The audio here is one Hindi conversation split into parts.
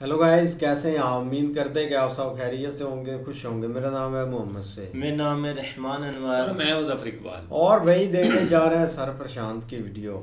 हेलो गाइस, कैसे हैं आप? उम्मीद करते हैं कि आप सब खैरियत से होंगे, खुश होंगे। मेरा नाम है मोहम्मद से। मेरा नाम है रहमान और अनवर। मैं हूं जफर इकबाल। और भाई देखने जा रहे हैं सर प्रशांत की वीडियो।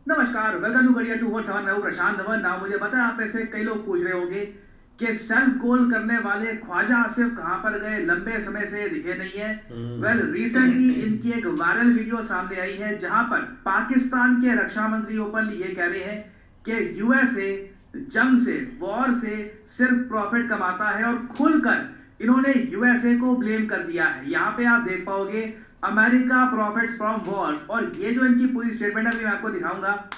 नमस्कार, वेलकम टू करियर 247। मैं हूं प्रशांत धवन। नाम मुझे पता है आप में से कई लोग पूछ रहे होंगे कि सेल्फ गोल करने वाले ख्वाजा आसिफ कहां पर गए, लंबे समय से दिखे नहीं है। वेल, रिसेंटली इनकी एक वायरल वीडियो सामने आई है जहां पर पाकिस्तान के रक्षा मंत्री ओपनली ये कह रहे हैं कि यूएसए जंग से, वॉर से सिर्फ प्रॉफिट कमाता है और खुलकर इन्होंने यूएसए को ब्लेम कर दिया है। यहां पे आप देख पाओगे अमेरिका प्रॉफिट्स फ्रॉम वॉर्स, और ये जो इनकी पूरी स्टेटमेंट है अभी मैं आपको दिखाऊंगा,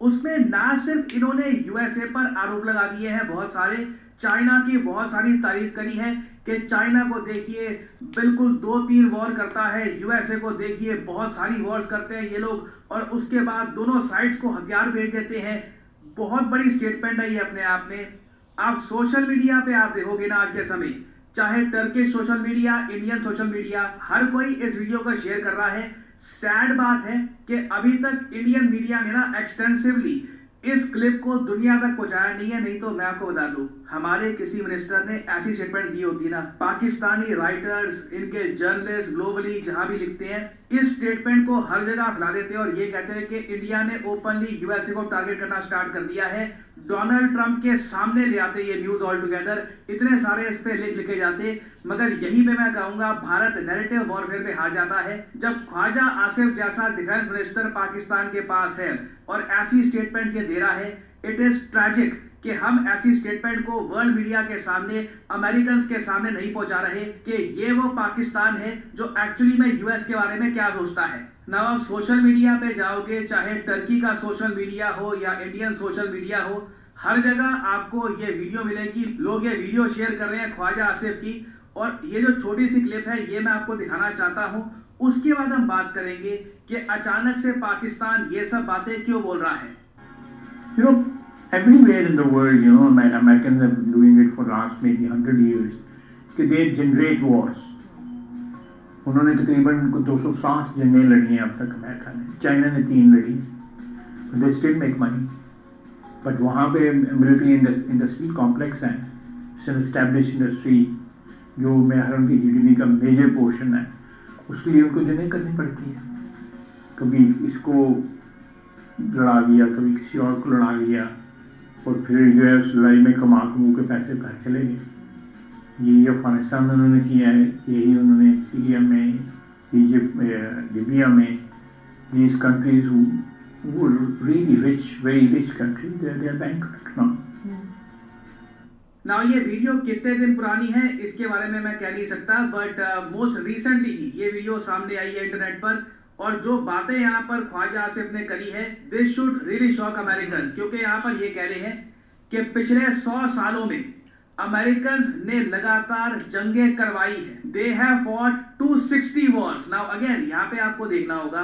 उसमें ना सिर्फ इन्होंने यूएसए पर आरोप लगा दिए हैं बहुत सारे, चाइना की बहुत सारी तारीफ करी है कि चाइना को देखिए बिल्कुल 2-3 वॉर करता है, यूएसए को देखिए बहुत सारी वॉर्स करते हैं ये लोग, और उसके बाद दोनों साइड्स को हथियार भेज देते हैं। बहुत बड़ी स्टेटमेंट है ये अपने आप में। आप सोशल मीडिया पे आप देखोगे ना आज के समय, चाहे Turkish social media, Indian social media, हर कोई इस वीडियो को शेयर कर रहा है। सैड बात है कि अभी तक इंडियन मीडिया ने ना एक्सटेंसिवली इस क्लिप को दुनिया तक पहुंचाया नहीं है। नहीं तो मैं आपको बता दूं, हमारे किसी मिनिस्टर ने ऐसी स्टेटमेंट दी होती ना, पाकिस्तानी राइटर्स, इनके जर्नलिस्ट ग्लोबली जहां भी लिखते हैं, इस स्टेटमेंट को हर जगह फैला देते हैं और ये कहते हैं कि इंडिया ने ओपनली यूएसए को टारगेट करना स्टार्ट कर दिया है। डोनाल्ड ट्रंप के सामने ले आते ये न्यूज ऑल टुगेदर, इतने सारे इस पे लिखे जाते, मगर यही पे मैं कहूंगा भारत नैरेटिव वॉरफेयर पे हार जाता है जब ख्वाजा आसिफ जैसा डिफेंस मिनिस्टर पाकिस्तान के पास है और ऐसी स्टेटमेंट ये दे रहा है। इट इज ट्रैजिक कि हम ऐसी स्टेटमेंट को वर्ल्ड मीडिया के सामने, अमेरिकन के सामने नहीं पहुंचा रहे कि ये वो पाकिस्तान है जो एक्चुअली में यूएस के बारे में क्या सोचता है ना। आप सोशल मीडिया पे जाओगे, चाहे टर्की का सोशल मीडिया हो या इंडियन सोशल मीडिया हो, हर जगह आपको ये वीडियो मिलेगी। लोग ये वीडियो शेयर कर रहे हैं ख्वाजा आसिफ की, और ये जो छोटी सी क्लिप है ये मैं आपको दिखाना चाहता हूं। उसके बाद हम बात करेंगे कि अचानक से पाकिस्तान ये सब बातें क्यों बोल रहा है। You know, everywhere in the world, Americans have been doing it for last maybe 100 years. कि they generate wars. उन्होंने तकरीबन 260 जंगें लड़ी हैं अब तक अमेरिका ने, चाइना ने 3 लड़ी। They still make money. But वहाँ पे मिलिट्री इंडस्ट्री कॉम्प्लेक्स है, इट्स एन एस्टैब्लिश इंडस्ट्री जो हर उनकी जीडीपी का मेजर पोर्शन है। उसके लिए उनको जंगें करनी पड़ती है। कभी इसको लड़ा लिया, कभी किसी और को लड़ा लिया, और फिर जो है उस लड़ाई में कमा के पैसे घर चले गए। यही अफगानिस्तान में उन्होंने किया है, यही उन्होंने सीरिया में, इजिप्ट में, लिबिया में। These countries who were really rich, very rich countries, they are bankrupt now. ना ये वीडियो कितने दिन पुरानी है इसके बारे में मैं कह नहीं सकता, बट मोस्ट रिसेंटली ही ये वीडियो सामने आई है इंटरनेट पर, और जो बातें यहाँ पर ख्वाजा आसिफ ने करी है, this should really shock American, क्योंकि यहाँ पर ये कह रहे हैं कि पिछले 100 सालों में अमेरिकन ने लगातार जंगें करवाई है। They have fought 260 Wars. Now again यहाँ पे आपको देखना होगा,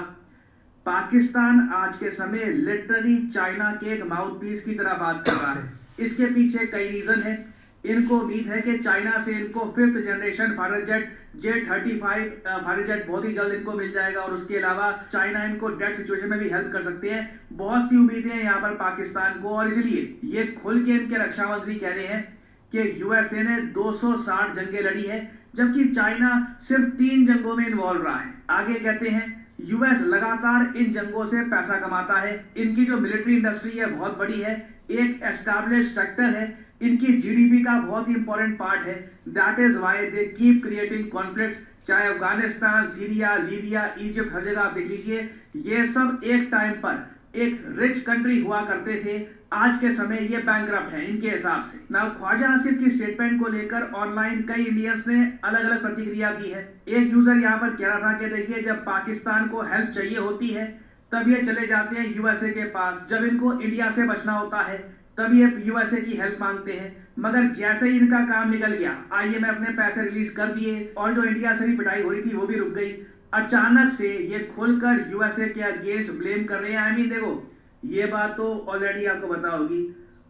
पाकिस्तान आज के समय लिटरली चाइना के एक माउथपीस की तरह बात कर रहा है। इसके पीछे कई रीजन है। इनको उम्मीद है कि चाइना से इनको 5th generation fighter jet J-35 fighter jet बहुत ही जल्द इनको मिल जाएगा, और उसके अलावा चाइना इनको डेट सिचुएशन में भी हेल्प कर सकते हैं। बहुत सी उम्मीदें हैं यहाँ पर पाकिस्तान को, और इसलिए ये खुल के इनके रक्षा मंत्री कह रहे हैं कि यूएसए ने 260 जंगें लड़ी है, जबकि चाइना सिर्फ 3 जंगों में इन्वॉल्व रहा है। आगे कहते हैं यूएस लगातार इन जंगों से पैसा कमाता है, इनकी जो मिलिट्री इंडस्ट्री है बहुत बड़ी है, एक एस्टैब्लिश सेक्टर है, इनकी जीडीपी का बहुत ही इंपॉर्टेंट पार्ट है। That is why they keep creating conflicts, चाहे अफगानिस्तान, सीरिया, लीबिया, इजिप्ट, हर जगह आप देख लीजिए, ये सब एक टाइम पर एक रिच कंट्री हुआ करते थे। आज के समय ये बैंकरप्ट है इनके हिसाब से। नाउ ख्वाजा आसिफ की स्टेटमेंट को लेकर ऑनलाइन कई इंडियंस ने अलग अलग प्रतिक्रिया दी है। एक यूजर यहाँ पर कह रहा था कि देखिए, जब पाकिस्तान को हेल्प चाहिए होती है तब ये चले जाते हैं यूएसए के पास, जब इनको इंडिया से बचना होता है तब ये यूएसए की हेल्प मांगते हैं, मगर जैसे ही इनका काम निकल गया, आइए मैं अपने पैसे रिलीज कर दिए, और जो इंडिया से भी पिटाई हो रही थी वो भी रुक गई। अचानक से ये खुलकर यूएसए के अगेंस्ट ब्लेम कर रहे हैं। आई मीन देखो, ये बात तो ऑलरेडी आपको पता होगी,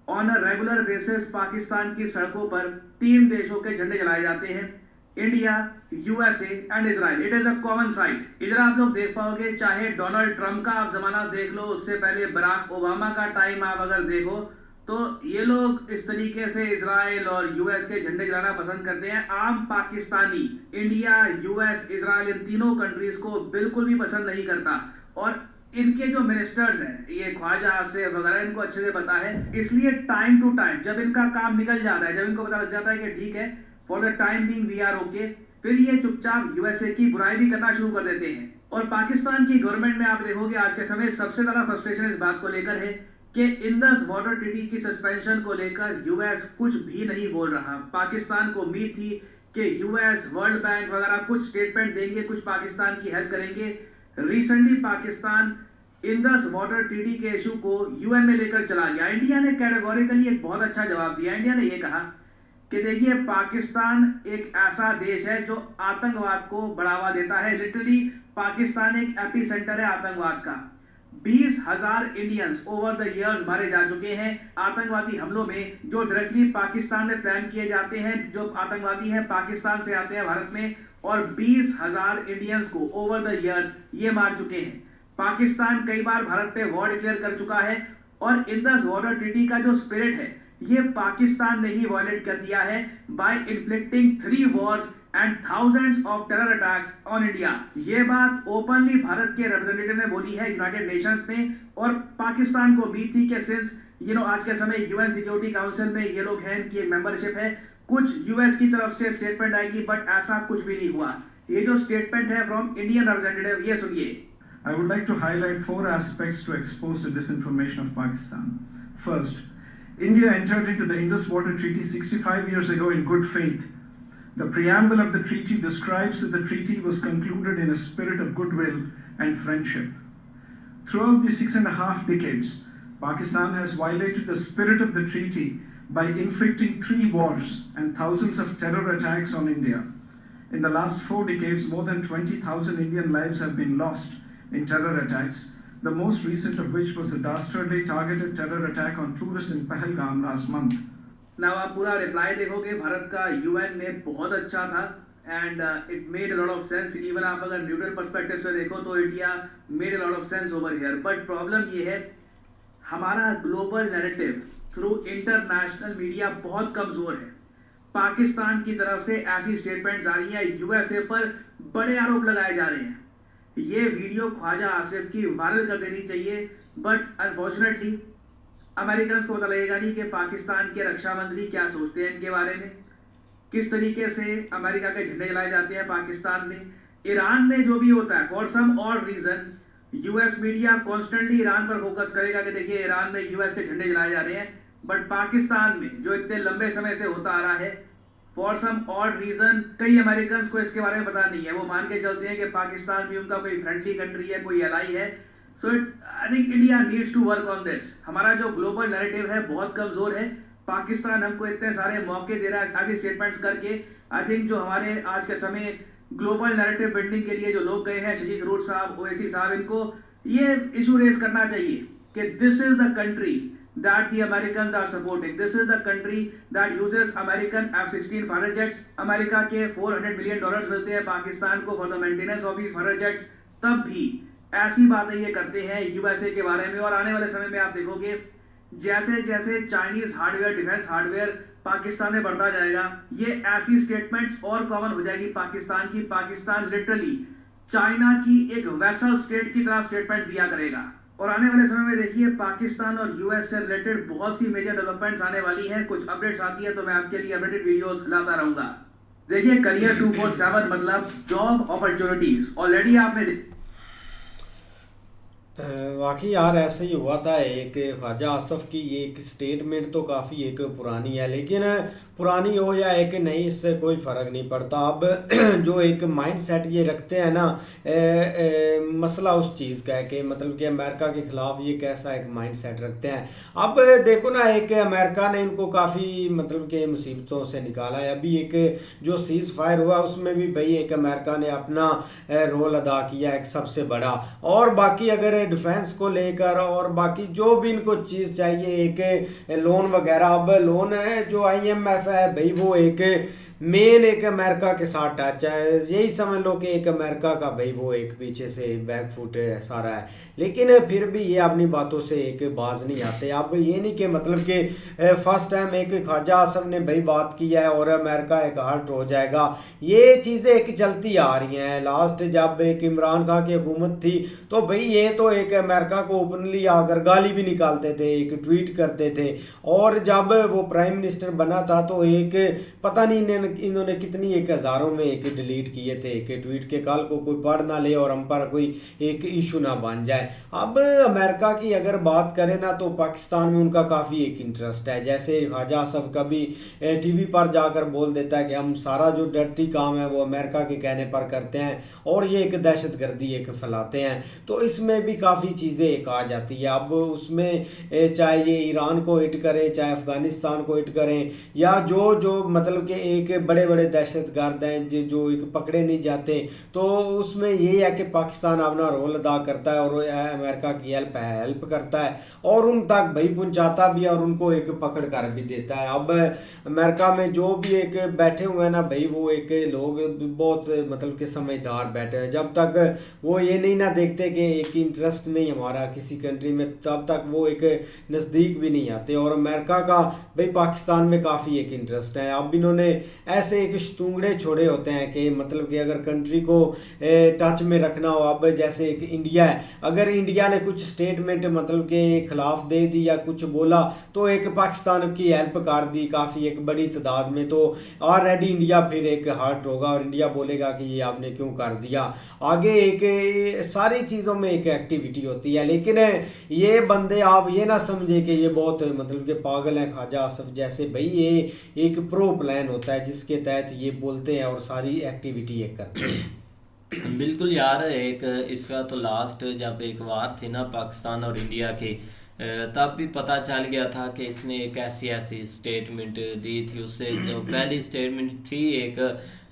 on a regular basis Pakistan की सड़कों पर 3 देशों के झंडे जलाए जाते हैं। India, USA and Israel. It is a common site. इधर आप लोग देख पाओगे, चाहे डोनाल्ड ट्रंप का आप जमाना देख लो, उससे पहले बराक ओबामा का टाइम आप अगर देखो, तो ये लोग इस तरीके से इजराइल और यूएस के झंडे जलाना पसंद करते हैं। आम पाकिस्तानी इंडिया, यूएस, इजराइल इन तीनों कंट्रीज को बिल्कुल भी पसंद नहीं करता। और इनके जो मिनिस्टर्स हैं, ये ख्वाजा आसिफ वगैरह, इनको अच्छे से पता है। इसलिए टाइम टू टाइम जब इनका काम निकल जाता है, जब इनको पता लग जाता है कि ठीक है, for the time being we are okay, फिर ये चुपचाप यूएसए की बुराई भी करना शुरू कर देते हैं। और पाकिस्तान की गवर्नमेंट में आप देखोगे आज के समय सबसे ज्यादा फ्रस्ट्रेशन इस बात को लेकर है कि इंडस वाटर ट्रीटी की सस्पेंशन को लेकर यूएस कुछ भी नहीं बोल रहा। पाकिस्तान को उम्मीद थी कि यूएस, वर्ल्ड बैंक वगैरह कुछ स्टेटमेंट देंगे, कुछ पाकिस्तान की हेल्प करेंगे। Recently Pakistan Indus water treaty के इशू को यूएन में लेकर चला गया। इंडिया ने कैटेगोरिकली एक बहुत अच्छा जवाब दिया। इंडिया ने यह कहा कि देखिए, पाकिस्तान एक ऐसा देश है जो आतंकवाद को बढ़ावा देता है। लिटरली पाकिस्तान एक एपी सेंटर है आतंकवाद का। 20,000 इंडियंस ओवर द इयर्स मारे जा चुके हैं आतंकवादी हमलों में, जो डायरेक्टली पाकिस्तान में प्लान किए जाते हैं। जो आतंकवादी हैं पाकिस्तान से आते हैं भारत में, और 20,000 इंडियंस को ओवर द इयर्स ये मार चुके हैं। पाकिस्तान कई बार भारत पे वॉर डिक्लेयर कर चुका है, और इंडस वाटर ट्रीटी का जो स्पिरिट है ये पाकिस्तान ने ही वायलेट कर दिया है by inflicting 3 wars and thousands of terror attacks on India. ये बात ओपनली भारत के रिप्रेजेंटेटिव ने बोली है यूनाइटेड नेशंस में। और पाकिस्तान को उम्मीद थी कि सिंस आज के समय यूएन सिक्योरिटी काउंसिल में ये लोग हैं, इनकी मेंबरशिप है, कुछ यूएस की तरफ से स्टेटमेंट आएगी, बट ऐसा कुछ भी नहीं हुआ। ये जो स्टेटमेंट है फ्रॉम इंडियन रिप्रेजेंटेटिव, ये सुनिए। I would like to highlight 4 aspects to expose the disinformation of Pakistan. First, India entered into the Indus Water Treaty 65 years ago in good faith. The preamble of the treaty describes that the treaty was concluded in a spirit of goodwill and friendship. Throughout the 6.5 decades, Pakistan has violated the spirit of the treaty by inflicting 3 wars and thousands of terror attacks on India. In the last 4 decades, more than 20,000 Indian lives have been lost in terror attacks, the most recent of which was a dastardly targeted terror attack on tourists in Pahalgam last month. Now आप पूरा रिप्लाई देखोगे, भारत का यूएन में बहुत अच्छा था and it made a lot of sense. Even आप अगर न्यूट्रल पर्सपेक्टिव से देखो तो India made a lot of sense over here. But problem ये है, हमारा global narrative through international media बहुत कमजोर है। पाकिस्तान की तरफ से ऐसी स्टेटमेंट्स आ रही है, यूएसए पर बड़े आरोप लगाए जा रहे हैं। ये वीडियो ख्वाजा आसिफ की वायरल कर देनी चाहिए, बट अनफॉर्चुनेटली अमेरिकन को पता लगेगा नहीं कि पाकिस्तान के रक्षा मंत्री क्या सोचते हैं इनके बारे में, किस तरीके से अमेरिका के झंडे जलाए जाते हैं पाकिस्तान में। ईरान में जो भी होता है, फॉर सम और reason US media constantly Iran पर फोकस करेगा कि देखिए ईरान में यूएस के झंडे जलाए जा रहे हैं। बट पाकिस्तान में जो इतने लंबे समय से होता आ रहा है, फॉर सम ऑड रीजन कई अमेरिकन को इसके बारे में पता नहीं है। वो मान के चलते हैं कि पाकिस्तान भी उनका कोई फ्रेंडली कंट्री है, कोई एलाई है। So I think India needs to work on this. हमारा जो ग्लोबल नैरेटिव है बहुत कमजोर है। पाकिस्तान हमको इतने सारे मौके दे रहा है ऐसी स्टेटमेंट्स करके। आई थिंक जो हमारे आज के समय ग्लोबल नैरेटिव बिल्डिंग के लिए जो लोग गए हैं, शजीद थरूर साहब, ओवैसी साहब, इनको ये इशू रेज करना चाहिए कि this is the country that the Americans are supporting. This is the country that uses American F-16 fighter jets. America के $400 million मिलते हैं पाकिस्तान को for the maintenance of these fighter jets. तब भी ऐसी बातें ये करते हैं यूएसए के बारे में। और आने वाले समय में आप देखोगे जैसे जैसे Chinese hardware, defence hardware Pakistan में बढ़ता जाएगा, ये ऐसी स्टेटमेंट्स और कॉमन हो जाएगी पाकिस्तान की। पाकिस्तान लिटरली चाइना की एक वेसल स्टेट की तरह स्टेटमेंट्स दिया करेगा। और आने वाले समय में देखिए पाकिस्तान और यूएस से रिलेटेड बहुत सी मेजर डेवलपमेंट्स आने वाली हैं। कुछ अपडेट्स आती है तो मैं आपके लिए अपडेटेड वीडियोस लाता रहूंगा। देखिए करियर 247 मतलब जॉब अपॉर्चुनिटीज। ऑलरेडी आपने वाकई यार ऐसे ही हुआ था। एक ख्वाजा आसिफ की ये एक स्टेटमेंट तो काफ़ी एक पुरानी है, लेकिन पुरानी हो या एक नई, इससे कोई फ़र्क नहीं पड़ता। अब जो एक माइंड सेट ये रखते हैं ना, मसला उस चीज़ का है कि मतलब कि अमेरिका के ख़िलाफ़ ये कैसा एक माइंड सेट रखते हैं। अब देखो ना, एक अमेरिका ने इनको काफ़ी मतलब कि मुसीबतों से निकाला है। अभी एक जो सीज़ फायर हुआ उसमें भी भाई एक अमेरिका ने अपना रोल अदा किया एक सबसे बड़ा। और बाकी अगर डिफेंस को लेकर और बाकी जो भी इनको चीज़ चाहिए, एक लोन वगैरह, अब लोन है जो IMF है भाई, वो एक मेन एक अमेरिका के साथ टच है, यही समझ लो कि एक अमेरिका का भाई वो एक पीछे से बैक फुट सारा है। लेकिन फिर भी ये अपनी बातों से एक बाज नहीं आते। अब ये नहीं कि मतलब कि फर्स्ट टाइम एक ख्वाजा आसफ ने भाई बात की है और अमेरिका एक हर्ट हो जाएगा, ये चीज़ें एक चलती आ रही हैं। लास्ट जब एक इमरान खान की हुकूमत थी तो भाई ये तो एक अमेरिका को ओपनली आकर गाली भी निकालते थे, एक ट्वीट करते थे। और जब वो प्राइम मिनिस्टर बना था तो एक पता नहीं इन्होंने कितनी एक हज़ारों में एक डिलीट किए थे एक ट्वीट के, कल को कोई पढ़ ना ले और हम पर कोई एक इशू ना बन जाए। अब अमेरिका की अगर बात करें ना तो पाकिस्तान में उनका काफ़ी एक इंटरेस्ट है। जैसे ख्वाजा आसफ कभी टीवी पर जाकर बोल देता है कि हम सारा जो डर्टी काम है वो अमेरिका के कहने पर करते हैं और ये एक दहशतगर्दी एक फैलाते हैं। तो इसमें भी काफ़ी चीज़ें एक आ जाती है। अब उसमें चाहे ये ईरान को हिट करें, चाहे अफ़गानिस्तान को हिट करें, या जो जो मतलब कि एक बड़े बड़े दहशतगर्द हैं जो एक पकड़े नहीं जाते, तो उसमें ये है कि पाकिस्तान अपना रोल अदा करता है और अमेरिका की हेल्प करता है और उन तक भाई पहुंचाता भी है और उनको एक पकड़ कर भी देता है। अब अमेरिका में जो भी एक बैठे हुए हैं ना भाई, वो एक लोग बहुत मतलब कि समझदार बैठे हैं। जब तक वो ये नहीं ना देखते कि एक इंटरेस्ट नहीं हमारा किसी कंट्री में, तब तक वो एक नज़दीक भी नहीं आते। और अमेरिका का भाई पाकिस्तान में काफ़ी एक इंटरेस्ट है। अब इन्होंने ऐसे एक शतूंगड़े छोड़े होते हैं कि मतलब कि अगर कंट्री को टच में रखना हो, अब जैसे एक इंडिया है, अगर इंडिया ने कुछ स्टेटमेंट मतलब के खिलाफ दे दी या कुछ बोला तो एक पाकिस्तान की हेल्प कर दी काफ़ी एक बड़ी तादाद में, तो ऑलरेडी इंडिया फिर एक हर्ट होगा और इंडिया बोलेगा कि ये आपने क्यों कर दिया। आगे एक सारी चीज़ों में एक एक्टिविटी होती है। लेकिन ये बंदे आप ये ना समझे कि ये बहुत मतलब कि पागल हैं ख्वाजा आसफ जैसे, भाई ये एक प्रो प्लान होता है जिसके तहत ये बोलते हैं और सारी एक्टिविटी ये करते हैं। बिल्कुल यार, एक इसका तो लास्ट जब एक वार थी ना पाकिस्तान और इंडिया की, तब भी पता चल गया था कि इसने एक ऐसी ऐसी स्टेटमेंट दी थी। उससे जो पहली स्टेटमेंट थी एक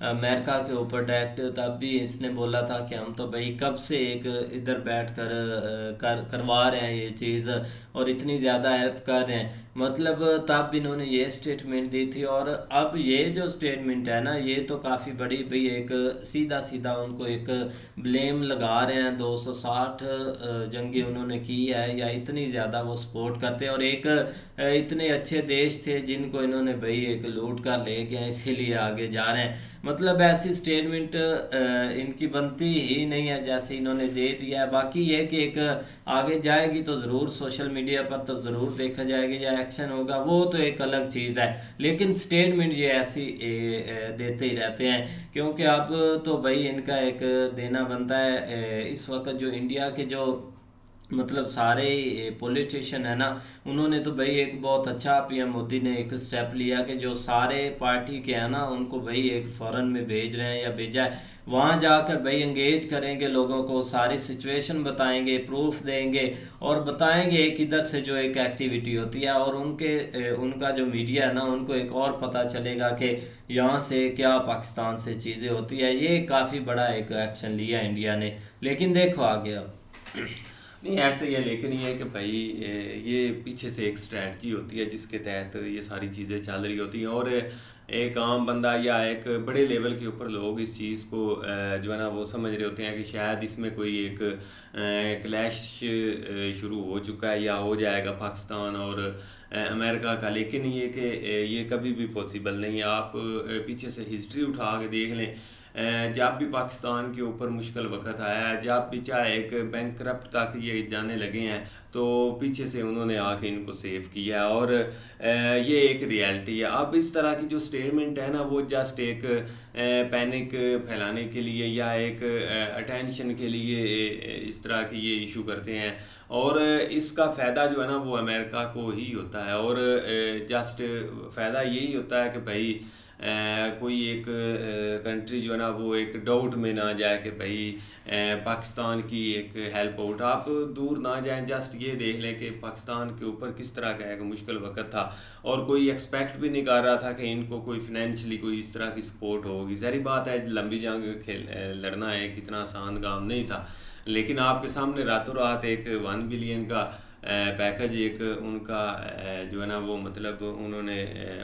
अमेरिका के ऊपर डायरेक्ट, तब भी इसने बोला था कि हम तो भाई कब से एक इधर बैठ कर करवा रहे हैं ये चीज़ और इतनी ज़्यादा हेल्प कर रहे हैं, मतलब तब इन्होंने ये स्टेटमेंट दी थी। और अब ये जो स्टेटमेंट है ना, ये तो काफ़ी बड़ी भाई एक सीधा सीधा उनको एक ब्लेम लगा रहे हैं। 260 जंगी उन्होंने की है या इतनी ज़्यादा वो सपोर्ट करते हैं, और एक इतने अच्छे देश थे जिनको इन्होंने भाई एक लूट कर ले गए, इसीलिए आगे जा रहे हैं। मतलब ऐसी स्टेटमेंट इनकी बनती ही नहीं है जैसे इन्होंने दे दिया है। बाकी ये कि एक आगे जाएगी तो ज़रूर सोशल मीडिया पर तो ज़रूर देखा जाएगा या एक्शन होगा, वो तो एक अलग चीज़ है। लेकिन स्टेटमेंट ये ऐसी देते ही रहते हैं, क्योंकि अब तो भाई इनका एक देना बनता है। इस वक्त जो इंडिया के जो मतलब सारे पॉलिटिशियन है ना, उन्होंने तो भाई एक बहुत अच्छा पीएम मोदी ने एक स्टेप लिया कि जो सारे पार्टी के हैं ना उनको भाई एक फॉरेन में भेज रहे हैं या भेजा है, वहाँ जाकर भाई एंगेज करेंगे लोगों को, सारी सिचुएशन बताएंगे, प्रूफ देंगे और बताएंगे एक इधर से जो एक एक्टिविटी होती है, और उनका जो मीडिया है ना उनको एक और पता चलेगा कि यहाँ से क्या पाकिस्तान से चीज़ें होती है। ये काफ़ी बड़ा एक एक्शन लिया इंडिया ने, लेकिन देखो आगे अब नहीं ऐसे ही है। लेकिन ये है कि भाई ये पीछे से एक स्ट्रैटजी होती है जिसके तहत ये सारी चीज़ें चल रही होती हैं, और एक आम बंदा या एक बड़े लेवल के ऊपर लोग इस चीज़ को जो है ना वो समझ रहे होते हैं कि शायद इसमें कोई एक क्लैश शुरू हो चुका है या हो जाएगा पाकिस्तान और अमेरिका का। लेकिन ये कि ये कभी भी पॉसिबल नहीं है। आप पीछे से हिस्ट्री उठा के देख लें, जब भी पाकिस्तान के ऊपर मुश्किल वक्त आया है, जब भी चाहे एक बैंकरप्ट तक ये जाने लगे हैं, तो पीछे से उन्होंने आके इनको सेव किया है, और ये एक रियलिटी है। अब इस तरह की जो स्टेटमेंट है ना वो जस्ट एक पैनिक फैलाने के लिए या एक अटेंशन के लिए इस तरह की ये इशू करते हैं, और इसका फ़ायदा जो है ना वो अमेरिका को ही होता है। और जस्ट फ़ायदा यही होता है कि भाई कोई एक कंट्री जो है ना वो एक डाउट में ना जाए कि भाई पाकिस्तान की एक हेल्प आउट, आप दूर ना जाएं, जस्ट ये देख लें कि पाकिस्तान के ऊपर किस तरह का एक मुश्किल वक्त था, और कोई एक्सपेक्ट भी नहीं कर रहा था कि इनको कोई फिनेंशियली कोई इस तरह की सपोर्ट होगी। ज़ाहिर बात है लंबी जंग लड़ना एक इतना आसान काम नहीं था, लेकिन आपके सामने रातों रात एक 1 बिलियन का पैकेज एक उनका जो है ना वो मतलब उन्होंने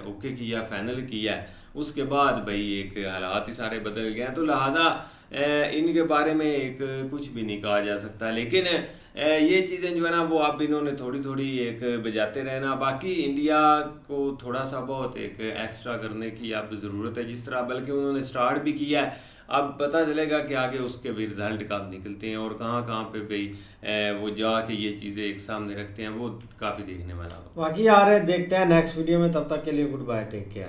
ओके किया, फाइनल किया, उसके बाद भाई एक हालात ही सारे बदल गए हैं, तो लिहाजा इनके बारे में एक कुछ भी नहीं कहा जा सकता। लेकिन ये चीज़ें जो है ना वो अब इन्होंने थोड़ी थोड़ी एक बजाते रहना, बाकी इंडिया को थोड़ा सा बहुत एक एक्स्ट्रा करने की अब ज़रूरत है, जिस तरह बल्कि उन्होंने स्टार्ट भी किया है। अब पता चलेगा कि आगे उसके भी रिजल्ट कब निकलते हैं और कहाँ कहाँ पे भाई वो जाके ये चीज़ें एक सामने रखते हैं, वो काफ़ी देखने वाला होगा। बाकी यार देखते हैं नेक्स्ट वीडियो में, तब तक के लिए गुड बाय, टेक केयर।